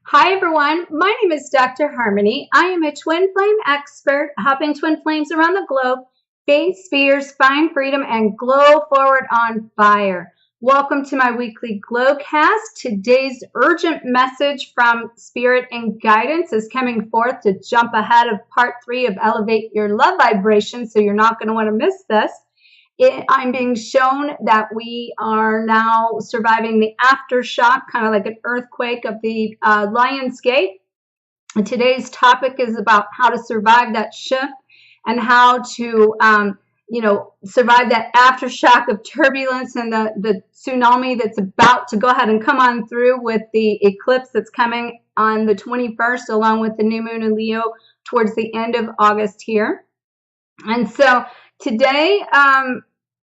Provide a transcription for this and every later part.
Hi everyone, my name is Dr. Harmony. I am a twin flame expert, helping twin flames around the globe face fears, find freedom, and glow forward on fire. Welcome to my weekly Glowcast. Today's urgent message from Spirit and Guidance is coming forth to jump ahead of part 3 of Elevate Your Love Vibration, so you're not going to want to miss this. I'm being shown that we are now surviving the aftershock, kind of like an earthquake of the Lion's Gate. And today's topic is about how to survive that shift and how to, survive that aftershock of turbulence and the tsunami that's about to go ahead and come on through with the eclipse that's coming on the 21st, along with the new moon in Leo towards the end of August here. And so today,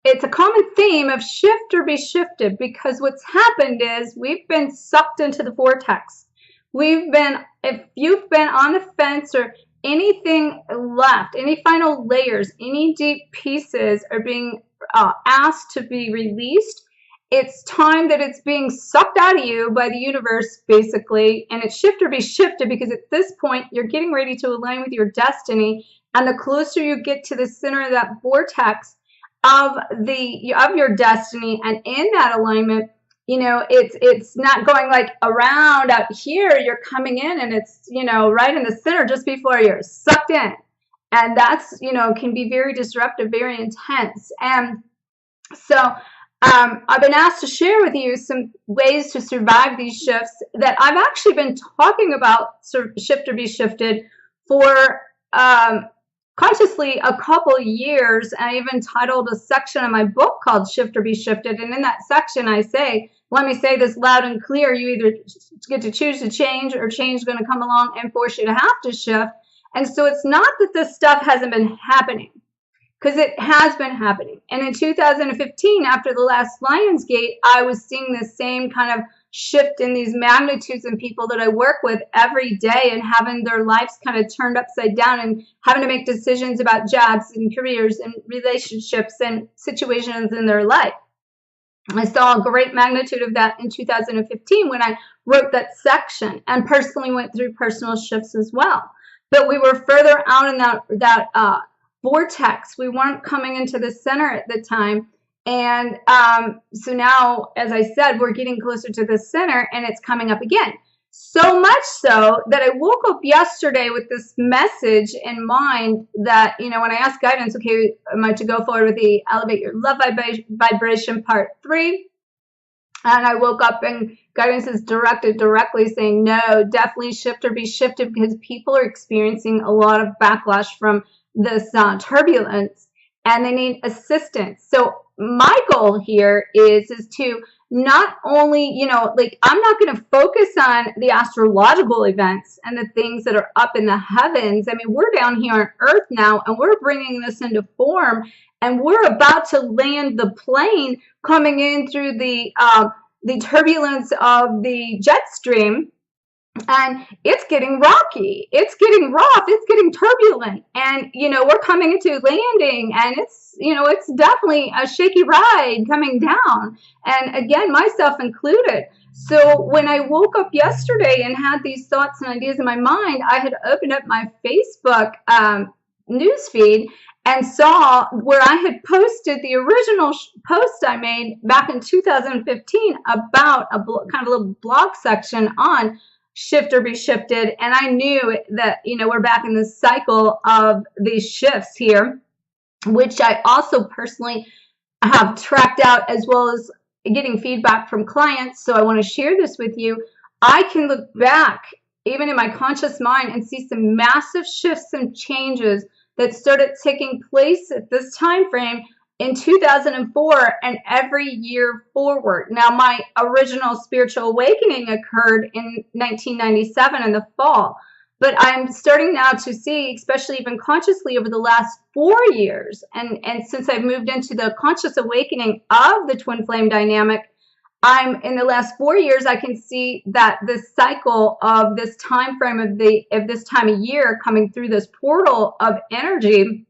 it's a common theme of shift or be shifted, because what's happened is we've been sucked into the vortex. If you've been on the fence or anything left, any final layers, any deep pieces are being asked to be released, it's time that it's being sucked out of you by the universe, basically, and it's shift or be shifted, because at this point, you're getting ready to align with your destiny, and the closer you get to the center of that vortex, of your destiny and in that alignment, it's not going like around out here. You're coming in and it's, right in the center just before you're sucked in. And that's, can be very disruptive, very intense. And so I've been asked to share with you some ways to survive these shifts that I've actually been talking about, shift or be shifted, for consciously a couple years. I even titled a section of my book called Shift or Be Shifted. And in that section, I say, let me say this loud and clear, you either get to choose to change, or change is going to come along and force you to have to shift. And so it's not that this stuff hasn't been happening, because it has been happening. And in 2015, after the last Lion's Gate, I was seeing the same kind of shift in these magnitudes in people that I work with every day, and having their lives kind of turned upside down and having to make decisions about jobs and careers and relationships and situations in their life. I saw a great magnitude of that in 2015 when I wrote that section, and personally went through personal shifts as well. But we were further out in that vortex. We weren't coming into the center at the time. And so now, as I said, we're getting closer to the center, and it's coming up again. So much so that I woke up yesterday with this message in mind that, when I asked guidance, okay, am I to go forward with the Elevate Your Love Vibration Part 3? And I woke up and guidance is directly saying, no, definitely shift or be shifted, because people are experiencing a lot of backlash from this turbulence, and they need assistance. So my goal here is to not only, I'm not going to focus on the astrological events and the things that are up in the heavens. I mean, we're down here on Earth now, and we're bringing this into form, and we're about to land the plane coming in through the turbulence of the jet stream. And it's getting rocky, it's getting rough, it's getting turbulent, and we're coming into landing, and it's definitely a shaky ride coming down, and again, myself included. So when I woke up yesterday and had these thoughts and ideas in my mind, I had opened up my Facebook newsfeed and saw where I had posted the original post I made back in 2015 about kind of a little blog section on shift or be shifted. And I knew that, we're back in this cycle of these shifts here, which I also personally have tracked out, as well as getting feedback from clients. So I want to share this with you. I can look back, even in my conscious mind, and see some massive shifts and changes that started taking place at this time frame in 2004 and every year forward. Now, my original spiritual awakening occurred in 1997 in the fall, but I'm starting now to see, especially even consciously over the last 4 years, and since I've moved into the conscious awakening of the twin flame dynamic, in the last 4 years, I can see that this cycle of this time frame of this time of year coming through this portal of energy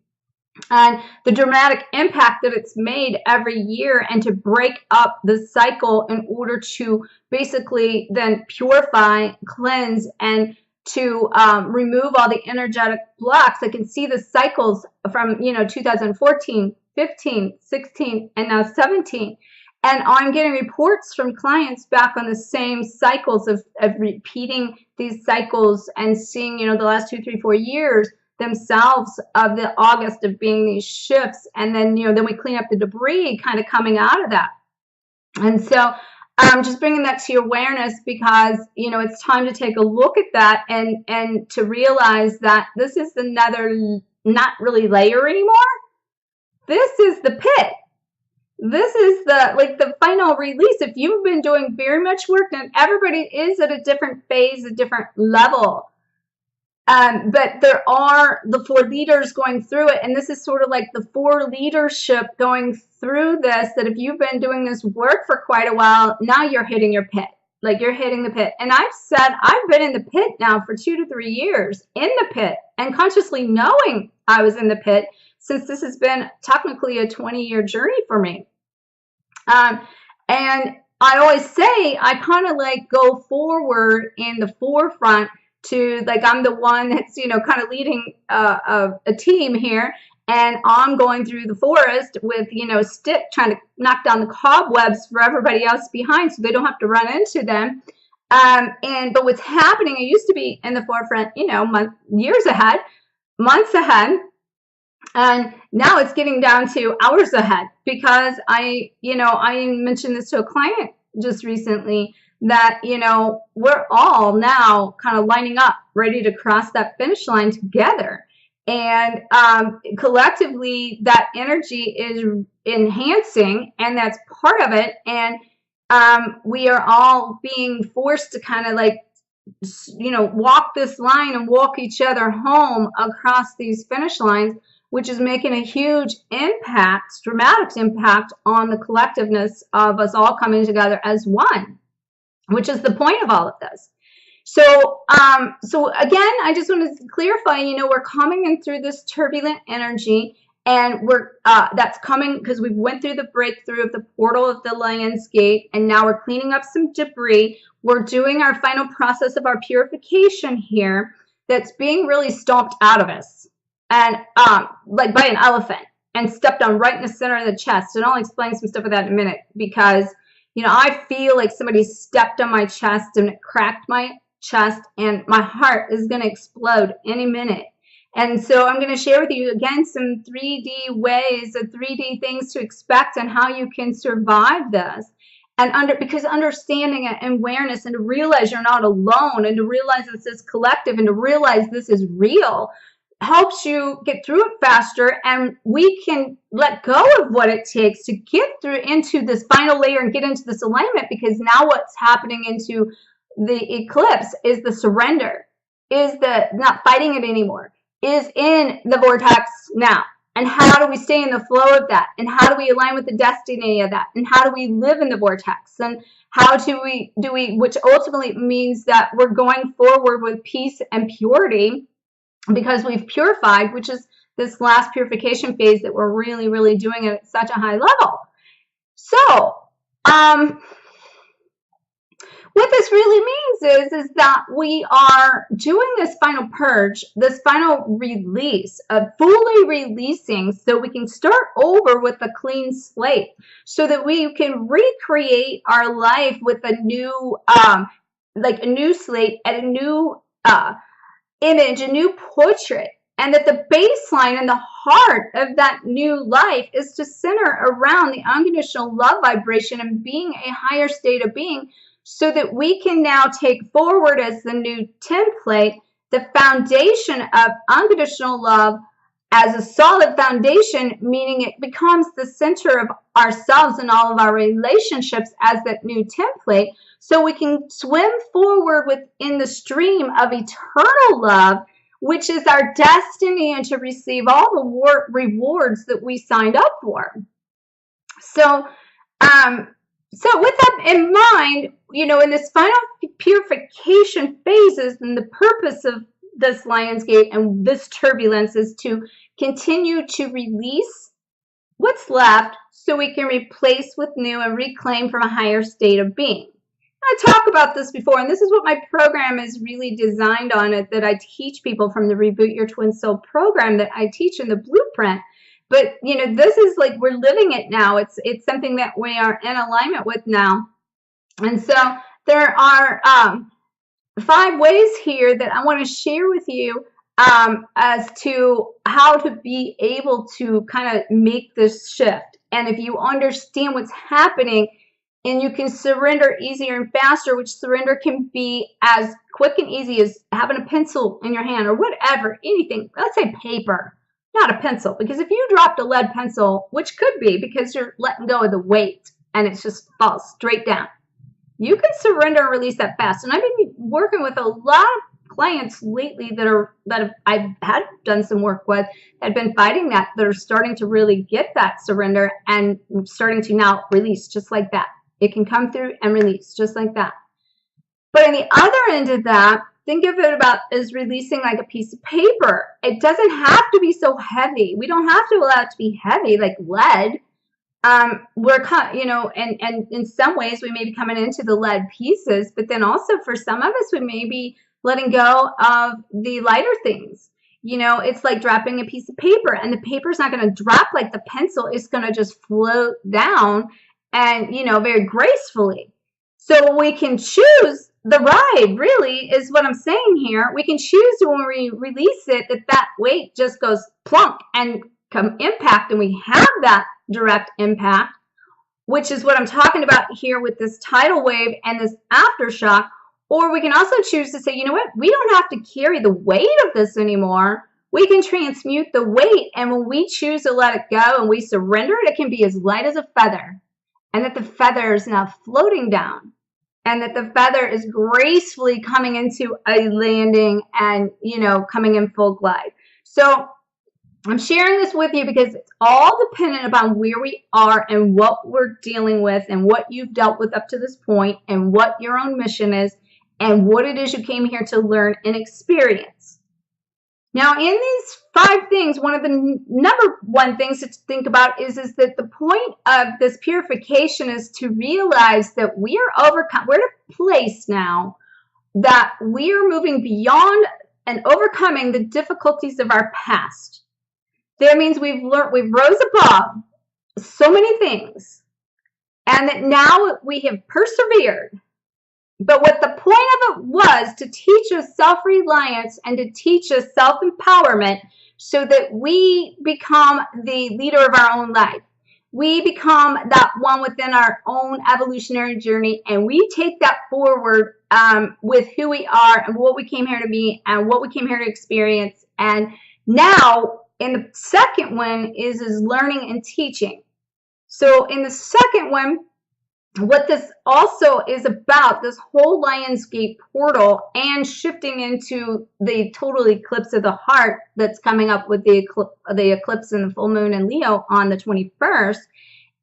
and the dramatic impact that it's made every year, and to break up the cycle in order to basically then purify, cleanse, and to remove all the energetic blocks. I can see the cycles from 2014, 15, 16, and now 17. And I'm getting reports from clients back on the same cycles of repeating these cycles, and seeing, the last 2, 3, 4 years themselves of the August of being these shifts. And then, then we clean up the debris kind of coming out of that. And so I'm just bringing that to your awareness, because, it's time to take a look at that, and to realize that this is another, not really layer anymore. This is the pit. This is the final release. If you've been doing very much work, and everybody is at a different phase, a different level. But there are the 4 leaders going through it, and this is sort of like the 4 leadership going through this, that if you've been doing this work for quite a while, now you're hitting your pit. Like, you're hitting the pit. And I've said I've been in the pit now for 2 to 3 years, in the pit, and consciously knowing I was in the pit, since this has been technically a 20-year journey for me. And I always say I kind of like go forward in the forefront, to like, I'm the one that's, kind of leading a team here, and I'm going through the forest with, stick, trying to knock down the cobwebs for everybody else behind, so they don't have to run into them. But what's happening, I used to be in the forefront, years ahead, months ahead, and now it's getting down to hours ahead, because I mentioned this to a client just recently, that, we're all now kind of lining up, ready to cross that finish line together. And collectively, that energy is enhancing, and that's part of it. And we are all being forced to kind of like, walk this line and walk each other home across these finish lines, which is making a huge impact, dramatic impact on the collectiveness of us all coming together as one, which is the point of all of this. So, again, I just wanted to clarify, we're coming in through this turbulent energy, and that's coming because we went through the breakthrough of the portal of the Lion's Gate, and now we're cleaning up some debris. We're doing our final process of our purification here, that's being really stomped out of us, and like by an elephant, and stepped on right in the center of the chest. And I'll explain some stuff of that in a minute, because I feel like somebody stepped on my chest, and it cracked my chest, and my heart is going to explode any minute. And so I'm going to share with you again some 3D ways, of 3D things to expect, and how you can survive this. And because understanding it and awareness, and to realize you're not alone, and to realize this is collective, and to realize this is real, helps you get through it faster, and we can let go of what it takes to get through into this final layer and get into this alignment. Because now what's happening into the eclipse is the surrender, is the not fighting it anymore, is in the vortex now. And how do we stay in the flow of that? And how do we align with the destiny of that? And how do we live in the vortex? And how do we, which ultimately means that we're going forward with peace and purity, because we've purified, which is this last purification phase that we're really, really doing at such a high level. So, what this really means is that we are doing this final purge, this final release, of fully releasing, so we can start over with a clean slate, so that we can recreate our life with a new, like a new slate, and a new image, a new portrait. And that the baseline and the heart of that new life is to center around the unconditional love vibration and being a higher state of being, so that we can now take forward as the new template the foundation of unconditional love as a solid foundation, meaning it becomes the center of ourselves and all of our relationships as that new template, so we can swim forward within the stream of eternal love, which is our destiny, and to receive all the rewards that we signed up for. So with that in mind, in this final purification phases, and the purpose of this Lion's Gate and this turbulence is to continue to release what's left so we can replace with new and reclaim from a higher state of being. I talked about this before, and this is what my program is really designed on, it that I teach people from the Reboot Your Twin Soul program that I teach in the blueprint. But, you know, this is like we're living it now. It's something that we are in alignment with now. And so there are 5 ways here that I want to share with you as to how to be able to kind of make this shift. And if you understand what's happening, and you can surrender easier and faster, which surrender can be as quick and easy as having a pencil in your hand or whatever, anything. Let's say paper, not a pencil, because if you dropped a lead pencil, which could be because you're letting go of the weight and it just falls straight down, you can surrender and release that fast. And I've been working with a lot of clients lately that I've had done some work with, had been fighting that are starting to really get that surrender and starting to now release just like that. It can come through and release just like that. But on the other end of that, think of it about as releasing like a piece of paper. It doesn't have to be so heavy. We don't have to allow it to be heavy like lead. You know, and in some ways we may be coming into the lead pieces, but then also for some of us, we may be letting go of the lighter things. You know, it's like dropping a piece of paper, and the paper's not going to drop like the pencil. It's going to just float down, and, you know, very gracefully. So we can choose the ride, really, is what I'm saying here. We can choose when we release it that weight just goes plunk and come impact, and we have that direct impact, which is what I'm talking about here with this tidal wave and this aftershock. Or we can also choose to say, you know what, we don't have to carry the weight of this anymore. We can transmute the weight, and when we choose to let it go and we surrender it, it can be as light as a feather. And that the feather is now floating down, and that the feather is gracefully coming into a landing and, you know, coming in full glide. So I'm sharing this with you because it's all dependent upon where we are and what we're dealing with and what you've dealt with up to this point and what your own mission is and what it is you came here to learn and experience. Now, in these 5 things, one of the number 1 things to think about is that the point of this purification is to realize that we are overcome. We're at a place now that we are moving beyond and overcoming the difficulties of our past. That means we've rose above so many things, and that now we have persevered. But what the point of it was to teach us self-reliance and to teach us self-empowerment so that we become the leader of our own life. We become that one within our own evolutionary journey, and we take that forward with who we are and what we came here to be and what we came here to experience. And now, in the second one is learning and teaching. So in the second one, what this also is about, this whole Lion's Gate portal and shifting into the total eclipse of the heart that's coming up with the eclipse and the full moon in Leo on the 21st,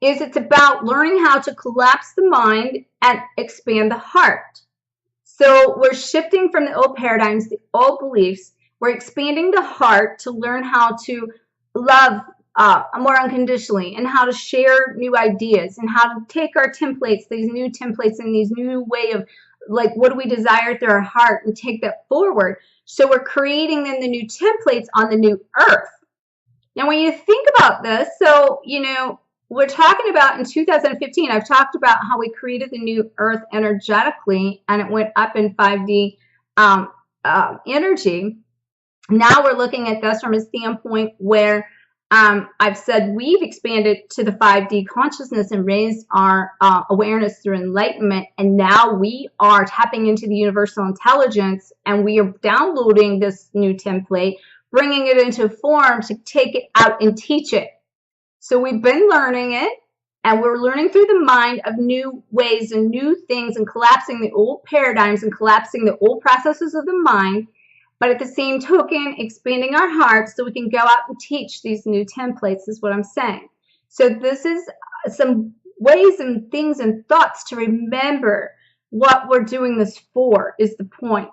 is it's about learning how to collapse the mind and expand the heart. So we're shifting from the old paradigms, the old beliefs. We're expanding the heart to learn how to love more unconditionally, and how to share new ideas, and how to take our templates, these new templates and these new way of like what do we desire through our heart, and take that forward. So we're creating then the new templates on the new earth. Now when you think about this, so you know, we're talking about in 2015, I've talked about how we created the new earth energetically, and it went up in 5D energy. Now we're looking at this from a standpoint where I've said we've expanded to the 5D consciousness and raised our awareness through enlightenment, and now we are tapping into the universal intelligence, and we are downloading this new template, bringing it into form to take it out and teach it. So we've been learning it, and we're learning through the mind of new ways and new things, and collapsing the old paradigms and collapsing the old processes of the mind. But at the same token, expanding our hearts so we can go out and teach these new templates is what I'm saying. So this is some ways and things and thoughts to remember what we're doing this for is the point.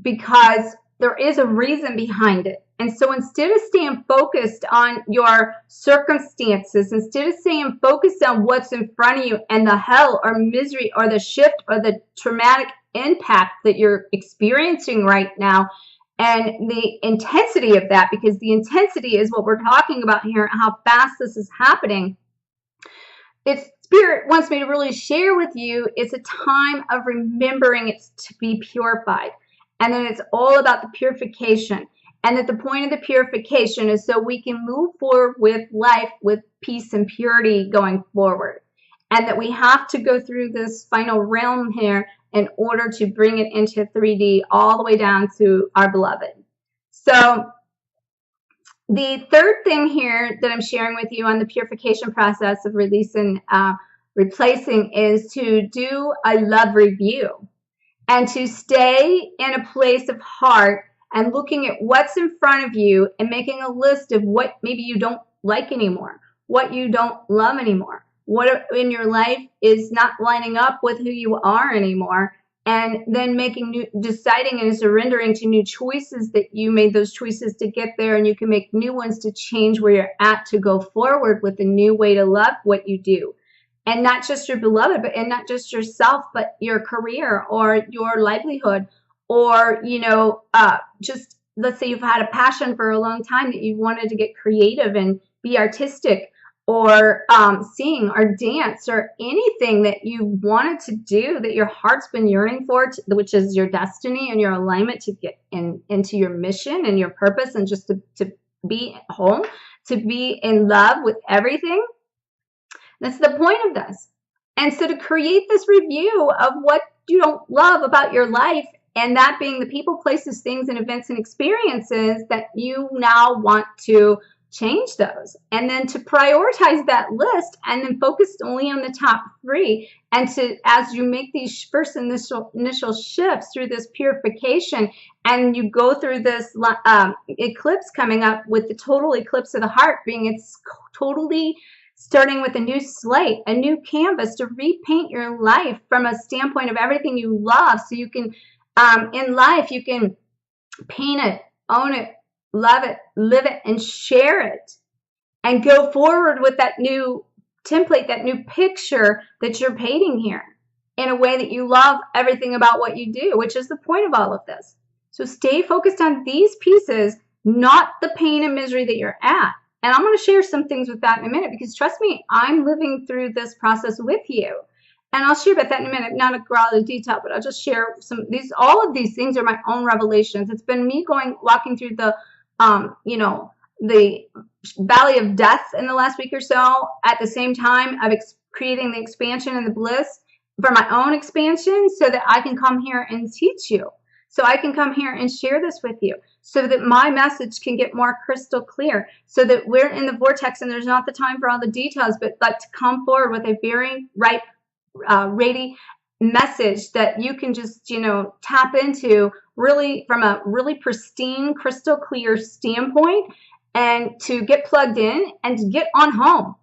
Because there is a reason behind it. And so instead of staying focused on your circumstances, instead of staying focused on what's in front of you and the hell or misery or the shift or the traumatic impact that you're experiencing right now, and the intensity of that, because the intensity is what we're talking about here, how fast this is happening. Spirit wants me to really share with you, it's a time of remembering it's to be purified. And then it's all about the purification. And that the point of the purification is so we can move forward with life with peace and purity going forward. And that we have to go through this final realm here in order to bring it into 3D all the way down to our beloved. So the third thing here that I'm sharing with you on the purification process of releasing, replacing, is to do a love review and to stay in a place of heart and looking at what's in front of you and making a list of what maybe you don't like anymore, what you don't love anymore, what in your life is not lining up with who you are anymore, and then deciding and surrendering to new choices that you made those choices to get there, and you can make new ones to change where you're at to go forward with a new way to love what you do. And not just your beloved, and not just yourself, but your career or your livelihood, or, you know, just let's say you've had a passion for a long time that you wanted to get creative and be artistic, or sing or dance or anything that you wanted to do that your heart's been yearning for, which is your destiny and your alignment to get into your mission and your purpose, and just to be home, to be in love with everything. That's the point of this. And so to create this review of what you don't love about your life, and that being the people, places, things, and events and experiences that you now want to change those, and then to prioritize that list and then focus only on the top 3, and to, as you make these first initial shifts through this purification, and you go through this eclipse coming up with the total eclipse of the heart, being it's totally starting with a new slate, a new canvas to repaint your life from a standpoint of everything you love, so you can in life you can paint it, own it, love it, live it, and share it, and go forward with that new template, that new picture that you're painting here in a way that you love everything about what you do, which is the point of all of this. So stay focused on these pieces, not the pain and misery that you're at. And I'm going to share some things with that in a minute, because trust me, I'm living through this process with you. And I'll share about that in a minute, not a lot of detail, but I'll just share all of these things are my own revelations. It's been me walking through the you know, the valley of death in the last week or so, at the same time of creating the expansion and the bliss for my own expansion, so that I can come here and teach you, so I can come here and share this with you, so that my message can get more crystal clear, so that we're in the vortex and there's not the time for all the details, but to come forward with a very ripe, ready message that you can just, you know, tap into really from a really pristine, crystal clear standpoint, and to get plugged in and to get on home,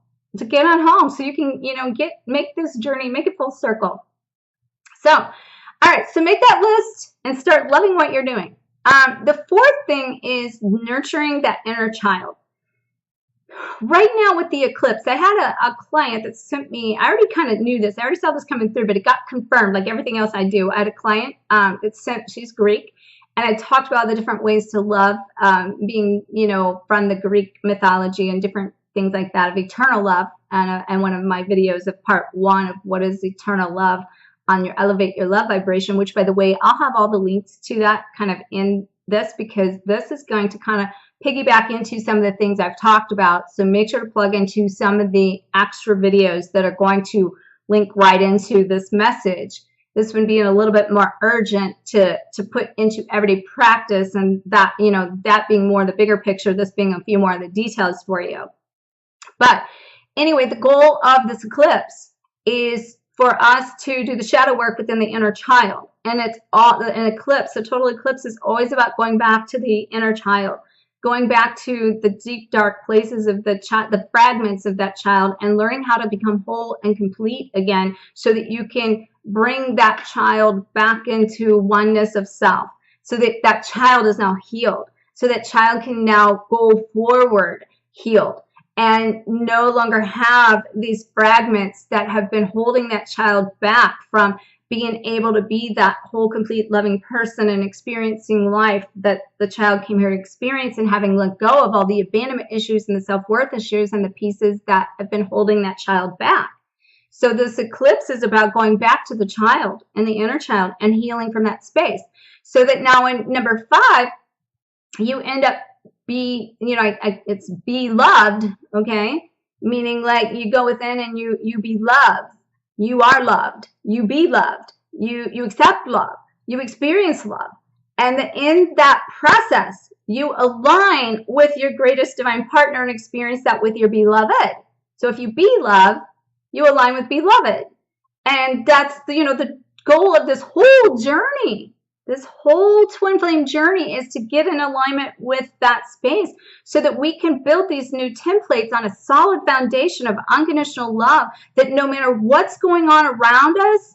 so you can, you know, make this journey, make it full circle. So, all right, so make that list and start loving what you're doing. The fourth thing is nurturing that inner child. Right now with the eclipse, I had a client that sent me, I already kind of knew this, I already saw this coming through, but it got confirmed like everything else I do. I had a client that sent, she's Greek, and I talked about the different ways to love, being, you know, from the Greek mythology and different things like that, of eternal love, and one of my videos of part 1 of what is eternal love on your Elevate Your Love vibration, which, by the way, I'll have all the links to that kind of in this, because this is going to kind of piggyback into some of the things I've talked about. So make sure to plug into some of the extra videos that are going to link right into this message. This one being a little bit more urgent to put into everyday practice, and that, you know, that being more the bigger picture, this being a few more of the details for you. But anyway, the goal of this eclipse is for us to do the shadow work within the inner child. And it's all an eclipse. A total eclipse is always about going back to the inner child, going back to the deep, dark places of the fragments of that child, and learning how to become whole and complete again, so that you can bring that child back into oneness of self, so that that child is now healed, so that child can now go forward healed and no longer have these fragments that have been holding that child back from being able to be that whole, complete, loving person and experiencing life that the child came here to experience, and having let go of all the abandonment issues and the self-worth issues and the pieces that have been holding that child back. So this eclipse is about going back to the child and the inner child and healing from that space. So that now in number 5, you end up it's be loved, okay? Meaning like you go within and you be loved. You are loved. You be loved. You accept love. You experience love. And in that process, you align with your greatest divine partner and experience that with your beloved. So if you be love, you align with beloved. And that's the goal of this whole journey. This whole twin flame journey is to get in alignment with that space so that we can build these new templates on a solid foundation of unconditional love, that no matter what's going on around us,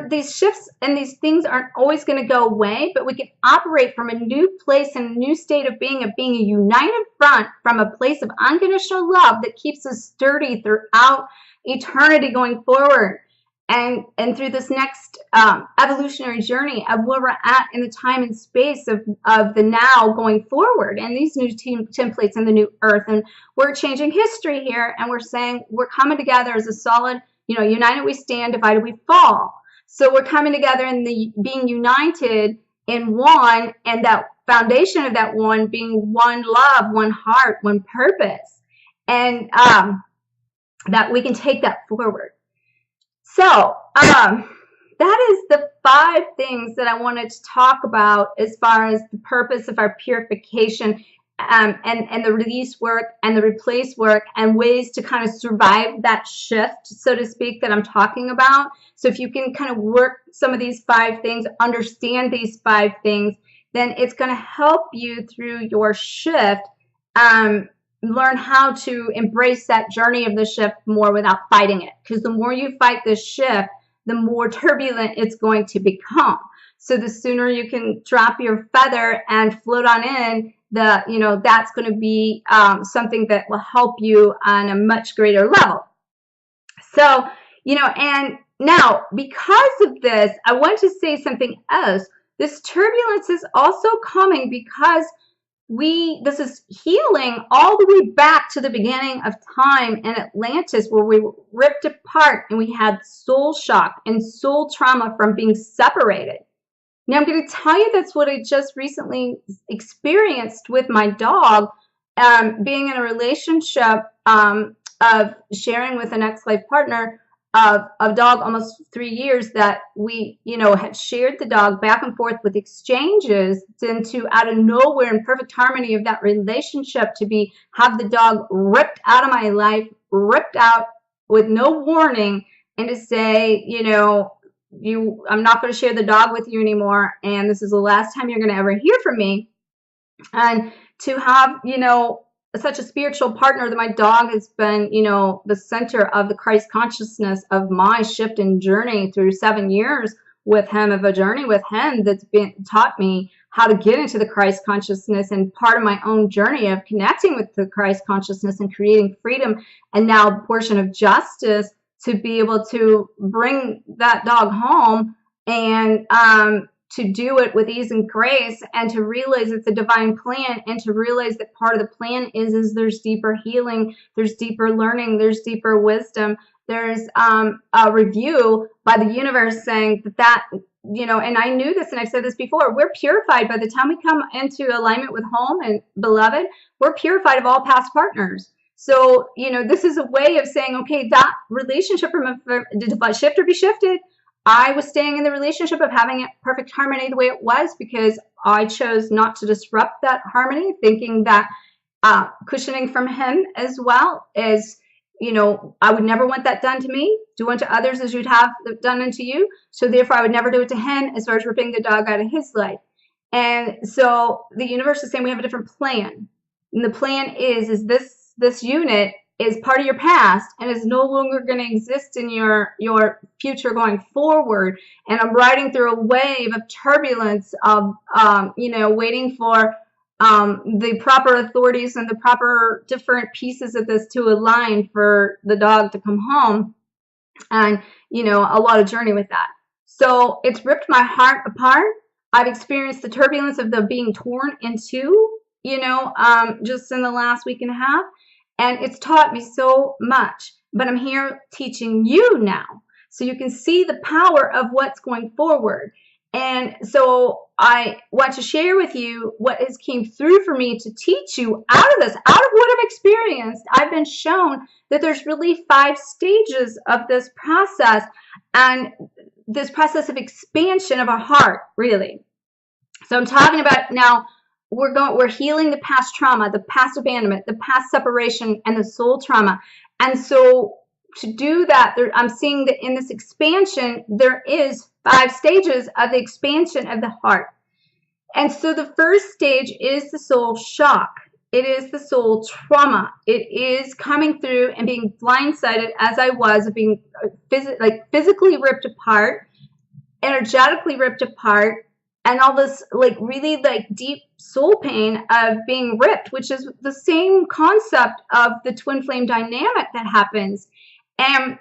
these shifts and these things aren't always going to go away, but we can operate from a new place and a new state of being a united front from a place of unconditional love that keeps us sturdy throughout eternity going forward. And through this next evolutionary journey of where we're at in the time and space of the now going forward, and these new templates in the new earth. And we're changing history here, and we're saying we're coming together as a solid, united we stand, divided we fall. So we're coming together and being united in one, and that foundation of that one being one love, one heart, one purpose, and that we can take that forward. So that is the 5 things that I wanted to talk about as far as the purpose of our purification and the release work and the replace work, and ways to kind of survive that shift, so to speak, that I'm talking about. So if you can kind of work some of these 5 things, understand these 5 things, then it's going to help you through your shift. Learn how to embrace that journey of the shift more without fighting it. Because the more you fight this shift, the more turbulent it's going to become. So the sooner you can drop your feather and float on in, that's going to be something that will help you on a much greater level. So, and now because of this, I want to say something else. This turbulence is also coming because this is healing all the way back to the beginning of time in Atlantis, where we were ripped apart and we had soul shock and soul trauma from being separated. Now I'm going to tell you that's what I just recently experienced with my dog, being in a relationship of sharing with an ex-life partner of dog almost 3 years, that we, had shared the dog back and forth with exchanges, into out of nowhere in perfect harmony of that relationship to have the dog ripped out of my life, ripped out with no warning, and to say, I'm not going to share the dog with you anymore, and this is the last time you're going to ever hear from me. And to have, such a spiritual partner, that my dog has been, the center of the Christ consciousness of my shift and journey through 7 years with him, of a journey with him that's been taught me how to get into the Christ consciousness, and part of my own journey of connecting with the Christ consciousness and creating freedom, and now a portion of justice to be able to bring that dog home, and to do it with ease and grace, and to realize it's a divine plan, and to realize that part of the plan is there's deeper healing, there's deeper learning, there's deeper wisdom, there's a review by the universe saying that and I knew this, and I've said this before, we're purified by the time we come into alignment with home and beloved. We're purified of all past partners. So, this is a way of saying, okay, that relationship, did the shift or be shifted? I was staying in the relationship of having it perfect harmony the way it was, because I chose not to disrupt that harmony, thinking that cushioning from him as well as, I would never want that done to me. Do unto others as you'd have done unto you. So therefore, I would never do it to him as far as ripping the dog out of his life. And so the universe is saying we have a different plan. And the plan is this unit is part of your past and is no longer going to exist in your future going forward. And I'm riding through a wave of turbulence of, waiting for the proper authorities and the proper different pieces of this to align for the dog to come home. And, a lot of journey with that. So it's ripped my heart apart. I've experienced the turbulence of the being torn in two, just in the last week and a half. And it's taught me so much. But I'm here teaching you now, so you can see the power of what's going forward. And so I want to share with you what has came through for me to teach you out of this, out of what I've experienced. I've been shown that there's really 5 stages of this process, and this process of expansion of our heart, really. So I'm talking about now, we're healing the past trauma, the past abandonment, the past separation, and the soul trauma. And so to do that, I'm seeing that in this expansion, there is 5 stages of the expansion of the heart. And so the first stage is the soul shock. It is the soul trauma. It is coming through and being blindsided, as I was, of being physically ripped apart, energetically ripped apart, and all this really deep soul pain of being ripped, which is the same concept of the twin flame dynamic that happens. And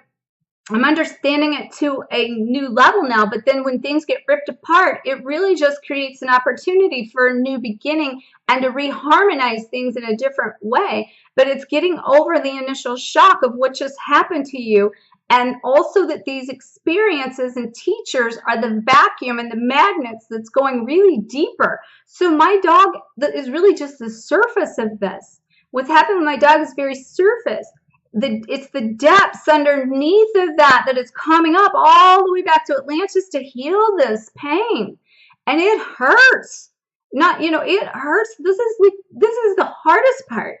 I'm understanding it to a new level now, but then when things get ripped apart, it really just creates an opportunity for a new beginning and to reharmonize things in a different way. But it's getting over the initial shock of what just happened to you, and also that these experiences and teachers are the vacuum and the magnets that's going really deeper. So my dog is really just the surface of this. What's happened with my dog is very surface. It's the depths underneath of that is coming up all the way back to Atlantis to heal this pain. And it hurts. It hurts. This is the hardest part.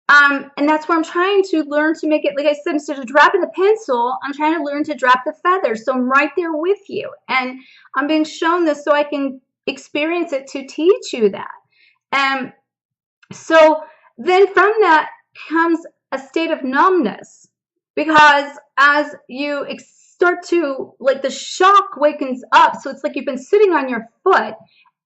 And that's where I'm trying to learn to make it, like I said, instead of dropping the pencil, I'm trying to learn to drop the feather. So I'm right there with you. And I'm being shown this so I can experience it to teach you that. So then from that comes a state of numbness, because as you start to, the shock wakens up. So it's like you've been sitting on your foot,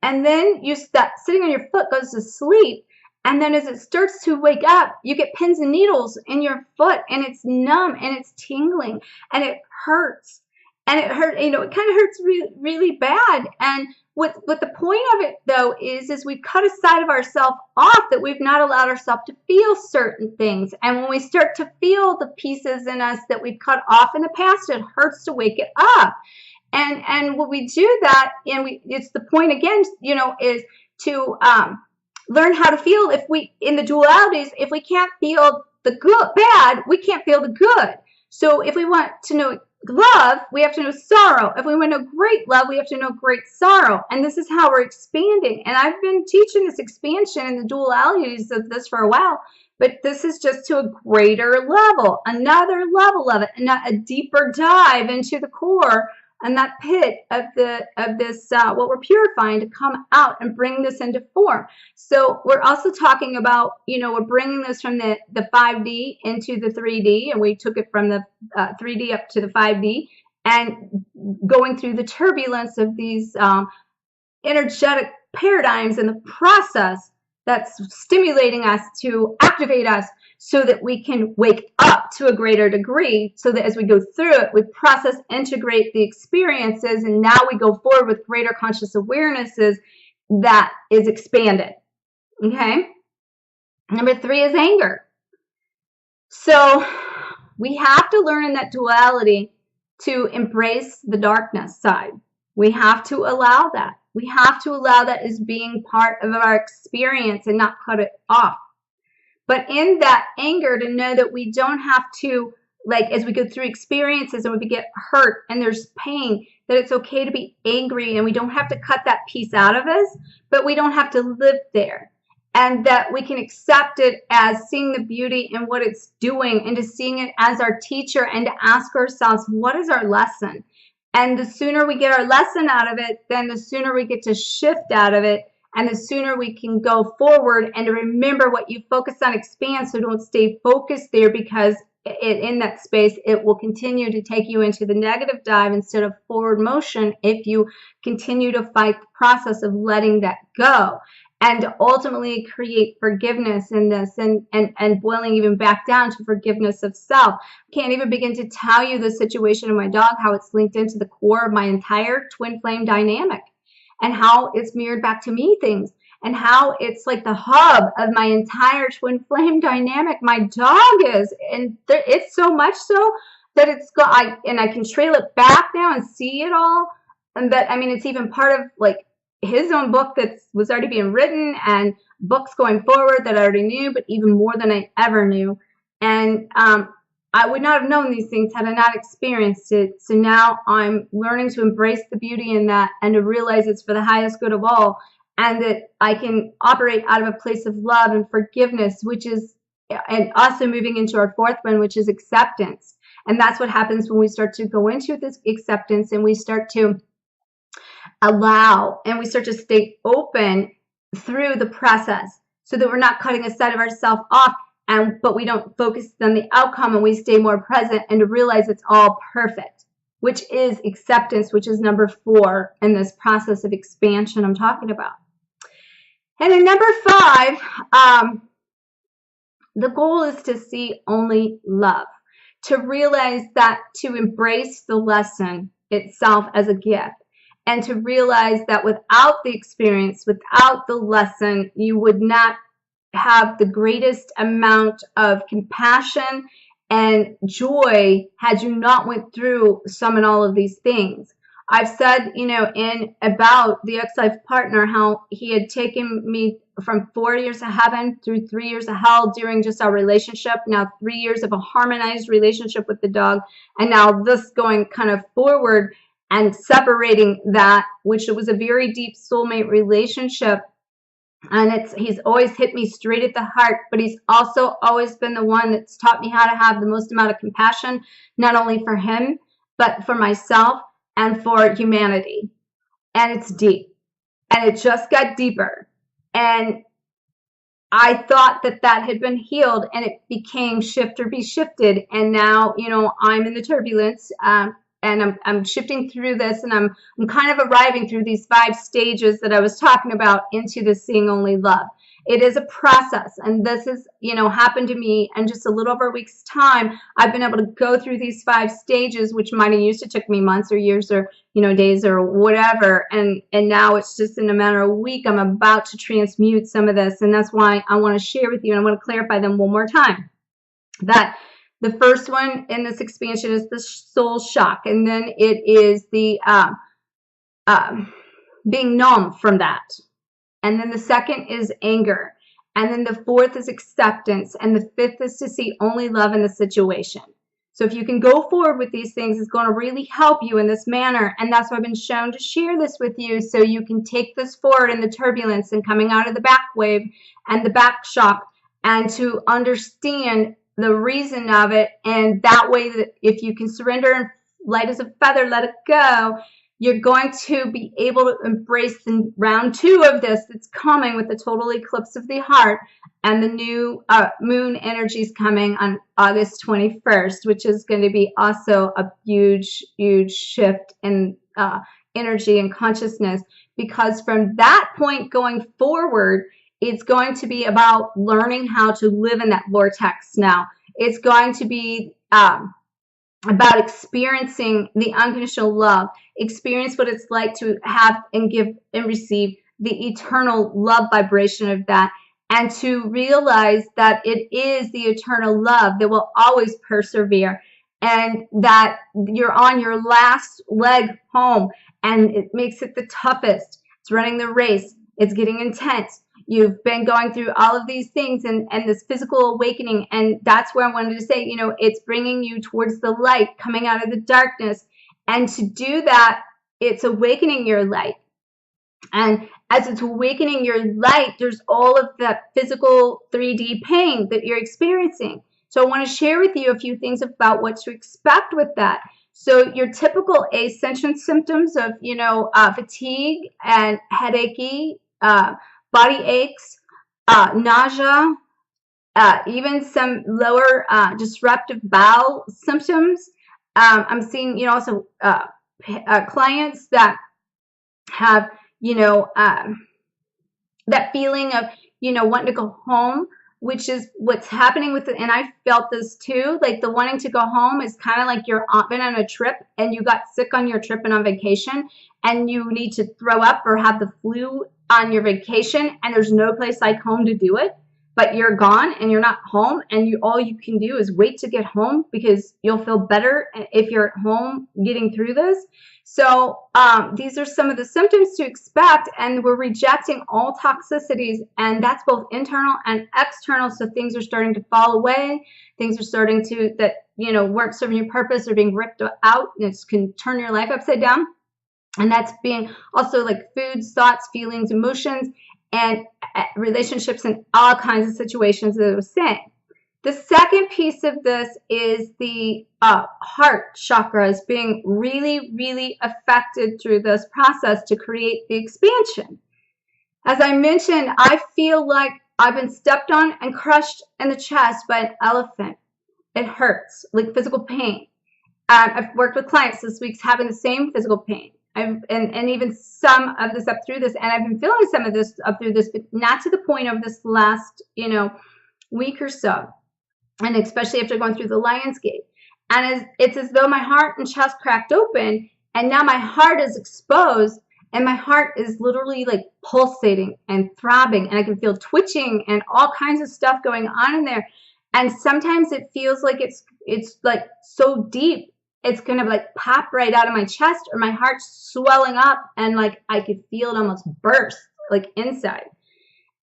and then that sitting on your foot goes to sleep. And then as it starts to wake up, you get pins and needles in your foot, and it's numb and it's tingling and it hurts. And it hurt, it kind of hurts really, really bad. And what the point of it, though, is we cut a side of ourselves off that we've not allowed ourselves to feel certain things. And when we start to feel the pieces in us that we've cut off in the past, it hurts to wake it up. And when we do that, it's the point again, is to learn how to feel. In the dualities, if we can't feel the bad, we can't feel the good. So if we want to know love, we have to know sorrow. If we want to know great love, we have to know great sorrow. And this is how we're expanding. And I've been teaching this expansion and the dualities of this for a while, but this is just to a greater level, another level of it, and a deeper dive into the core and that pit of this what we're purifying to come out and bring this into form. So we're also talking about, we're bringing this from the 5D into the 3D, and we took it from the 3D up to the 5D, and going through the turbulence of these energetic paradigms and the process that's stimulating us to activate us so that we can wake up to a greater degree, so that as we go through it, we process, integrate the experiences, and now we go forward with greater conscious awarenesses that is expanded. Okay? Number 3 is anger. So we have to learn in that duality to embrace the darkness side. We have to allow that. We have to allow that as being part of our experience and not cut it off. But in that anger, to know that we don't have to, as we go through experiences and we get hurt and there's pain, that it's okay to be angry, and we don't have to cut that piece out of us, but we don't have to live there. And that we can accept it as seeing the beauty in what it's doing, and to seeing it as our teacher, and to ask ourselves, what is our lesson? And the sooner we get our lesson out of it, then the sooner we get to shift out of it And the sooner we can go forward and to remember what you focus on expands, so don't stay focused there, because in that space, it will continue to take you into the negative dive instead of forward motion if you continue to fight the process of letting that go, and ultimately create forgiveness in this, and boiling even back down to forgiveness of self. Can't even begin to tell you the situation of my dog, how it's linked into the core of my entire twin flame dynamic, and how it's mirrored back to me things, and how it's like the hub of my entire twin flame dynamic. My dog is, and it's so much so that it's got, I can trail it back now and see it all. And that, I mean, it's even part of like his own book that was already being written, and books going forward that I already knew, but even more than I ever knew. And I would not have known these things had I not experienced it. So now I'm learning to embrace the beauty in that, and to realize it's for the highest good of all, and that I can operate out of a place of love and forgiveness, which is, and also moving into our fourth one, which is acceptance. And that's what happens when we start to go into this acceptance, and we start to allow, and we start to stay open through the process, so that we're not cutting a side of ourselves off, but we don't focus on the outcome, and we stay more present and to realize it's all perfect, which is acceptance, which is number 4 in this process of expansion I'm talking about. And in number 5, the goal is to see only love, to realize that, to embrace the lesson itself as a gift, and to realize that without the experience, without the lesson, you would not have the greatest amount of compassion and joy had you not went through some and all of these things. I've said, you know, in about the ex-life partner, how he had taken me from 4 years of heaven through 3 years of hell during just our relationship. Now 3 years of a harmonized relationship with the dog, and now this going kind of forward and separating that, which was a very deep soulmate relationship. And he's always hit me straight at the heart, but he's also always been the one that's taught me how to have the most amount of compassion, not only for him, but for myself and for humanity. And it's deep, and it just got deeper. And I thought that that had been healed, and it became shift or be shifted. And now, you know, I'm in the turbulence, and I'm shifting through this, and I'm kind of arriving through these 5 stages that I was talking about into the seeing only love. It is a process, and this is, you know, happened to me in just a little over a week's time. I've been able to go through these 5 stages, which might have used to took me months or years or, you know, days or whatever, and now it's just in a matter of a week. I'm about to transmute some of this, and that's why I want to share with you, and I want to clarify them one more time. That the first one in this expansion is the soul shock, and then it is the being numb from that. And then the second is anger. And then the fourth is acceptance. And the fifth is to see only love in the situation. So if you can go forward with these things, it's going to really help you in this manner. And that's why I've been shown to share this with you, so you can take this forward in the turbulence and coming out of the back wave and the back shock, and to understand the reason of it. And that way, that if you can surrender and light as a feather, let it go, you're going to be able to embrace the round 2 of this that's coming with the total eclipse of the heart, and the new moon energies coming on August 21st, which is going to be also a huge, huge shift in energy and consciousness, because from that point going forward, it's going to be about learning how to live in that vortex now. It's going to be about experiencing the unconditional love, experience what it's like to have and give and receive the eternal love vibration of that, and to realize that it is the eternal love that will always persevere, and that you're on your last leg home, and it makes it the toughest. It's running the race. It's getting intense. You've been going through all of these things, and this physical awakening, and that's where I wanted to say, you know, it's bringing you towards the light, coming out of the darkness. And to do that, it's awakening your light. And as it's awakening your light, there's all of that physical 3D pain that you're experiencing. So I want to share with you a few things about what to expect with that. So your typical ascension symptoms of, you know, fatigue and headachy, body aches, nausea, even some lower disruptive bowel symptoms. I'm seeing, you know, also clients that have, you know, that feeling of, you know, wanting to go home, which is what's happening with it. And I felt this too, like the wanting to go home is kind of like you're been on a trip and you got sick on your trip and on vacation and you need to throw up or have the flu on your vacation and there's no place like home to do it, but you're gone and you're not home, and all you can do is wait to get home because you'll feel better if you're at home getting through this. So these are some of the symptoms to expect, and we're rejecting all toxicities, and that's both internal and external. So things are starting to fall away. Things are starting to, that, you know, weren't serving your purpose, are being ripped out, and it can turn your life upside down. And that's being also like foods, thoughts, feelings, emotions, and relationships, and all kinds of situations that I was saying. The second piece of this is the heart chakra is being really, really affected through this process to create the expansion. As I mentioned, I feel like I've been stepped on and crushed in the chest by an elephant. It hurts, like physical pain. I've worked with clients this week having the same physical pain. And even some of this up through this, and I've been feeling some of this up through this, but not to the point of this last, you know, week or so. And especially after going through the Lion's Gate. And it's as though my heart and chest cracked open, and now my heart is exposed, and my heart is literally like pulsating and throbbing, and I can feel twitching and all kinds of stuff going on in there. And sometimes it feels like it's like so deep, it's gonna like pop right out of my chest, or my heart's swelling up, and like I could feel it almost burst like inside.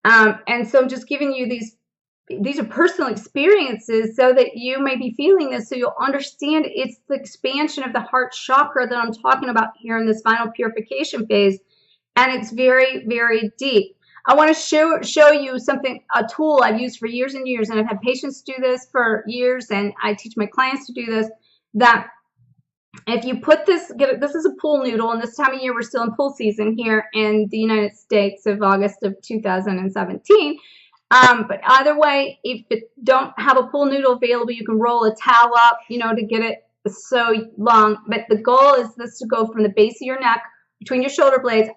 And so I'm just giving you these are personal experiences so that you may be feeling this, so you'll understand it's the expansion of the heart chakra that I'm talking about here in this final purification phase. And it's very, very deep. I want to show you something, a tool I've used for years and years, and I've had patients do this for years, and I teach my clients to do this, that if you put this, this is a pool noodle, and this time of year we're still in pool season here in the United States of August of 2017. But either way, if you don't have a pool noodle available, you can roll a towel up, you know, to get it so long. But the goal is this to go from the base of your neck, between your shoulder blades,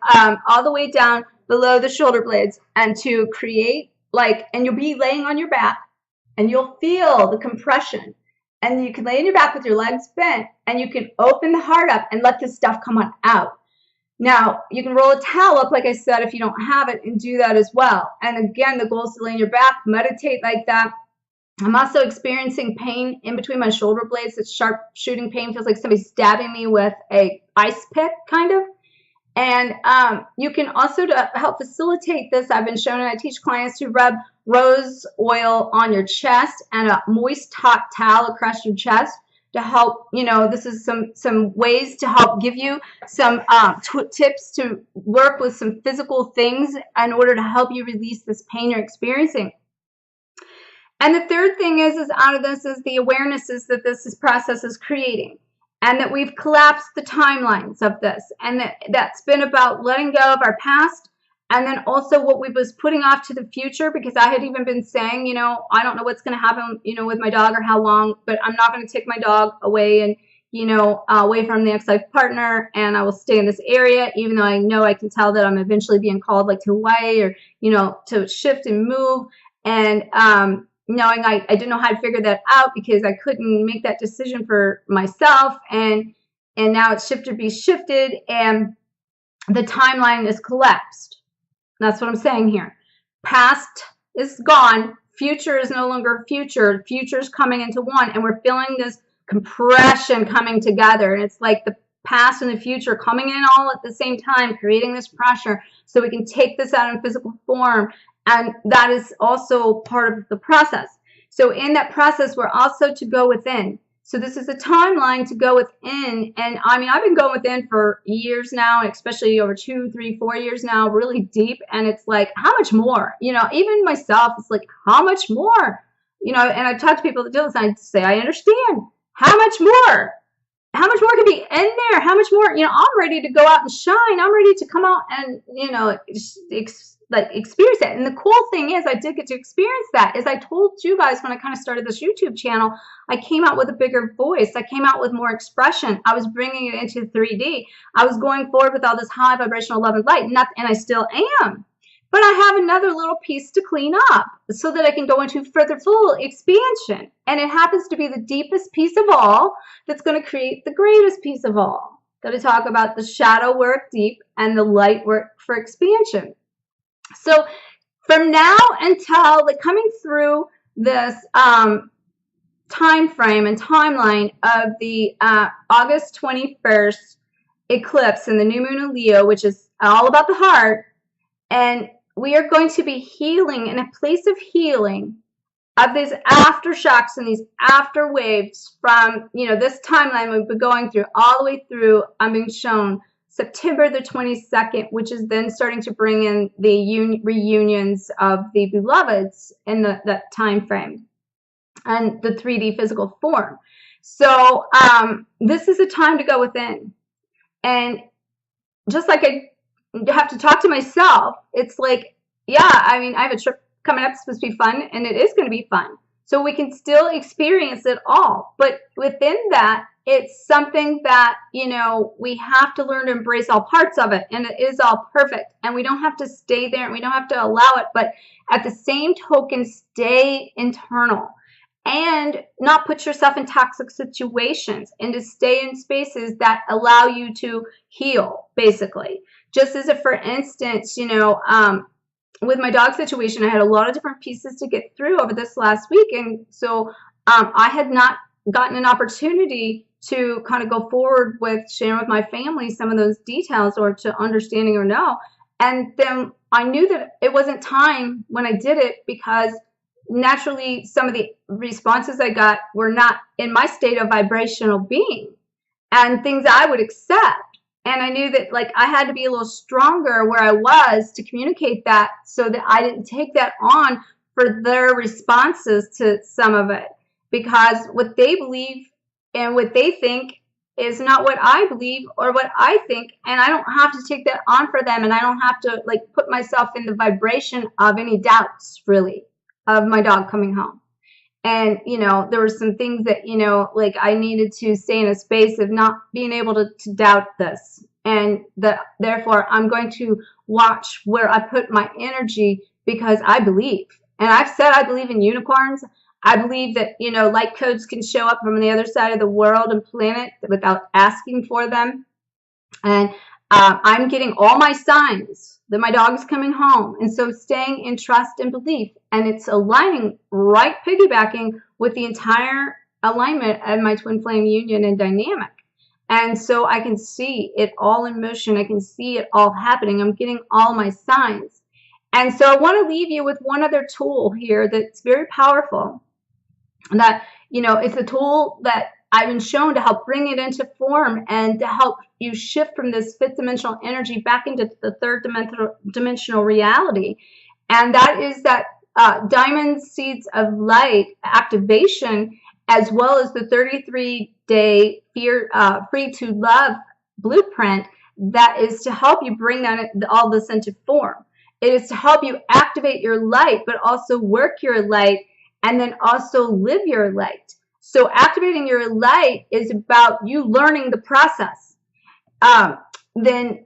all the way down below the shoulder blades, and to create like, and you'll be laying on your back, and you'll feel the compression. And you can lay on your back with your legs bent, and you can open the heart up and let this stuff come on out. Now, you can roll a towel up, like I said, if you don't have it, and do that as well. And again, the goal is to lay on your back, meditate like that. I'm also experiencing pain in between my shoulder blades. It's sharp shooting pain. Feels like somebody's stabbing me with a ice pick, kind of. And you can also, to help facilitate this, I've been shown, and I teach clients to rub rose oil on your chest and a moist hot towel across your chest to help, you know, this is some ways to help give you some tips to work with some physical things in order to help you release this pain you're experiencing. And the third thing is out of this is the awarenesses that this process is creating, and that we've collapsed the timelines of this, and that's been about letting go of our past, and then also what we was putting off to the future, because I had even been saying, you know, I don't know what's going to happen, you know, with my dog or how long, but I'm not going to take my dog away and, you know, away from the ex-life partner, and I will stay in this area, even though I know I can tell that I'm eventually being called like to Hawaii, or, you know, to shift and move. And knowing I didn't know how to figure that out because I couldn't make that decision for myself, and now it's shifted, be shifted, and the timeline is collapsed. That's what I'm saying here. Past is gone. Future is no longer future. Future is coming into one, and we're feeling this compression coming together. And it's like the past and the future coming in all at the same time, creating this pressure so we can take this out in physical form. And that is also part of the process. So in that process, we're also to go within. So this is a timeline to go within. And I mean, I've been going within for years now, especially over 2, 3, 4 years now, really deep. And it's like, how much more? You know, even myself, it's like, how much more? You know, and I've talked to people that do this, and I say, I understand. How much more? how much more can be in there? How much more, I'm ready to go out and shine. I'm ready to come out and, experience that. And the cool thing is I did get to experience that. As I told you guys when I kind of started this YouTube channel, I came out with a bigger voice. I came out with more expression. I was bringing it into 3D. I was going forward with all this high vibrational love and light, and I still am. But I have another little piece to clean up so that I can go into further full expansion. And it happens to be the deepest piece of all that's going to create the greatest piece of all. Going to talk about the shadow work deep and the light work for expansion. So from now until coming through this time frame and timeline of the August 21st eclipse in the new moon in Leo, which is all about the heart, and we are going to be healing in a place of healing of these aftershocks and these after waves from, this timeline we've been going through all the way through. I'm being shown September the 22nd, which is then starting to bring in the reunions of the beloveds in that time frame and the 3D physical form. So this is a time to go within. And just like I have to talk to myself, it's like, yeah, I have a trip coming up. It's supposed to be fun, and it is going to be fun. So we can still experience it all. But within that, it's something that, we have to learn to embrace all parts of it. And it is all perfect. And we don't have to stay there, and we don't have to allow it. But at the same token, stay internal and not put yourself in toxic situations, and to stay in spaces that allow you to heal, basically. Just as for instance, with my dog situation, I had a lot of different pieces to get through over this last week. And so I had not gotten an opportunity to kind of go forward with sharing with my family some of those details, or to understanding or know. And then I knew that it wasn't time when I did it, because naturally some of the responses I got were not in my state of vibrational being and things I would accept. And I knew that I had to be a little stronger where I was to communicate that, so that I didn't take that on for their responses to some of it, because what they believe and what they think is not what I believe or what I think. And I don't have to take that on for them. And I don't have to put myself in the vibration of any doubts, really, of my dog coming home. And, there were some things that, I needed to stay in a space of not being able to doubt this. And therefore, I'm going to watch where I put my energy, because I believe. And I've said I believe in unicorns. I believe that, light codes can show up from the other side of the world and planet without asking for them. And I'm getting all my signs that my dog is coming home. And so staying in trust and belief, and it's aligning, right, piggybacking with the entire alignment of my twin flame union and dynamic. And so I can see it all in motion. I can see it all happening. I'm getting all my signs. And so I want to leave you with one other tool here that's very powerful. That, it's a tool that I've been shown to help bring it into form and to help you shift from this fifth dimensional energy back into the third dimensional reality. And that is that Diamond Seeds of Light activation, as well as the 33-day Free to Love blueprint, that is to help you bring all this into form. It is to help you activate your light, but also work your light, and then also live your light. So activating your light is about you learning the process. Activating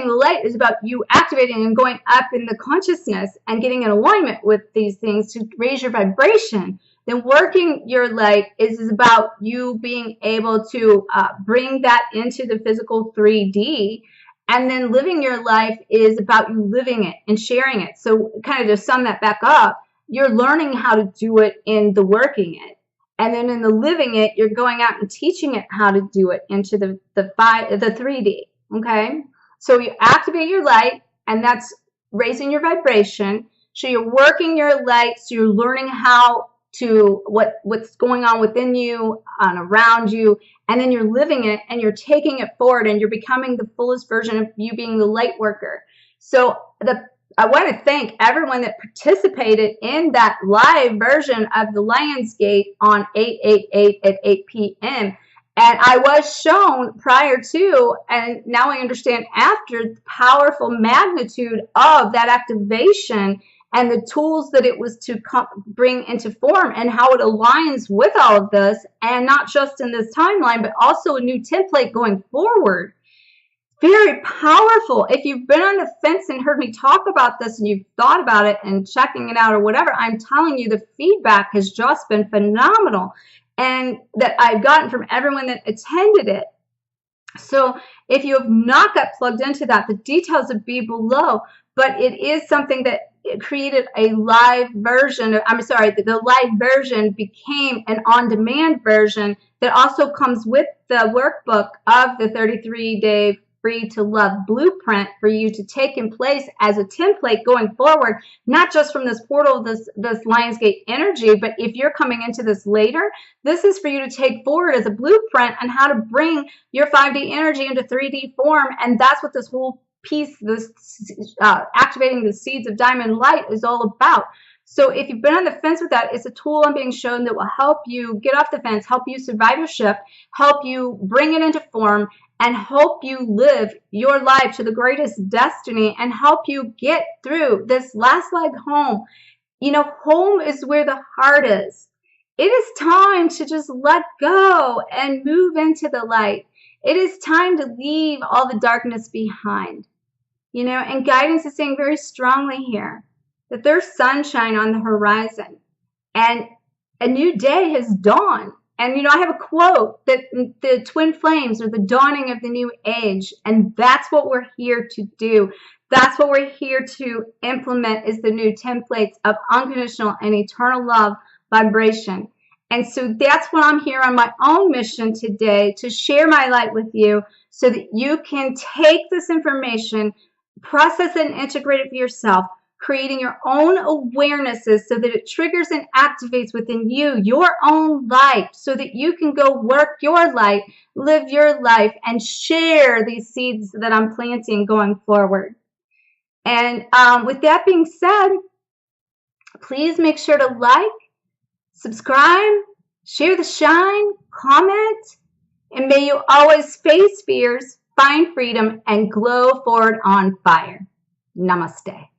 the light is about you activating and going up in the consciousness and getting in alignment with these things to raise your vibration. Then working your light is about you being able to bring that into the physical 3D. And then living your life is about you living it and sharing it. So kind of to sum that back up, you're learning how to do it in the working it. And then in the living it, you're going out and teaching it how to do it into the 3D. Okay? So you activate your light, and that's raising your vibration. So you're working your light, so you're learning how to what's going on within you and around you, and then you're living it and you're taking it forward, and you're becoming the fullest version of you being the light worker. So I want to thank everyone that participated in that live version of the Lionsgate on 8/8/8 at 8 p.m. And I was shown prior to, and now I understand after, the powerful magnitude of that activation and the tools that it was to bring into form, and how it aligns with all of this, and not just in this timeline, but also a new template going forward. Very powerful. If you've been on the fence and heard me talk about this and you've thought about it and checking it out or whatever, I'm telling you, the feedback has just been phenomenal, and that I've gotten from everyone that attended it. So if you have not got plugged into that, the details will be below, but it is something that it created a live version. I'm sorry, the live version became an on-demand version that also comes with the workbook of the 33-day Free to Love blueprint for you to take in place as a template going forward, not just from this portal, this Lionsgate energy, but if you're coming into this later, this is for you to take forward as a blueprint on how to bring your 5D energy into 3D form. And that's what this whole piece, this activating the seeds of diamond light, is all about. So if you've been on the fence with that, it's a tool I'm being shown that will help you get off the fence, help you survive your shift, help you bring it into form, and help you live your life to the greatest destiny, and help you get through this last leg home. You know, home is where the heart is. It is time to just let go and move into the light. It is time to leave all the darkness behind. You know, and guidance is saying very strongly here that there's sunshine on the horizon and a new day has dawned. And, you know, I have a quote that the twin flames are the dawning of the new age. And that's what we're here to do. That's what we're here to implement, is the new templates of unconditional and eternal love vibration. And so that's what I'm here on my own mission today, to share my light with you so that you can take this information, process it and integrate it for yourself, creating your own awarenesses so that it triggers and activates within you your own light, so that you can go work your light, live your life, and share these seeds that I'm planting going forward. And with that being said, please make sure to like, subscribe, share the shine, comment, and may you always face fears, find freedom, and glow forward on fire. Namaste.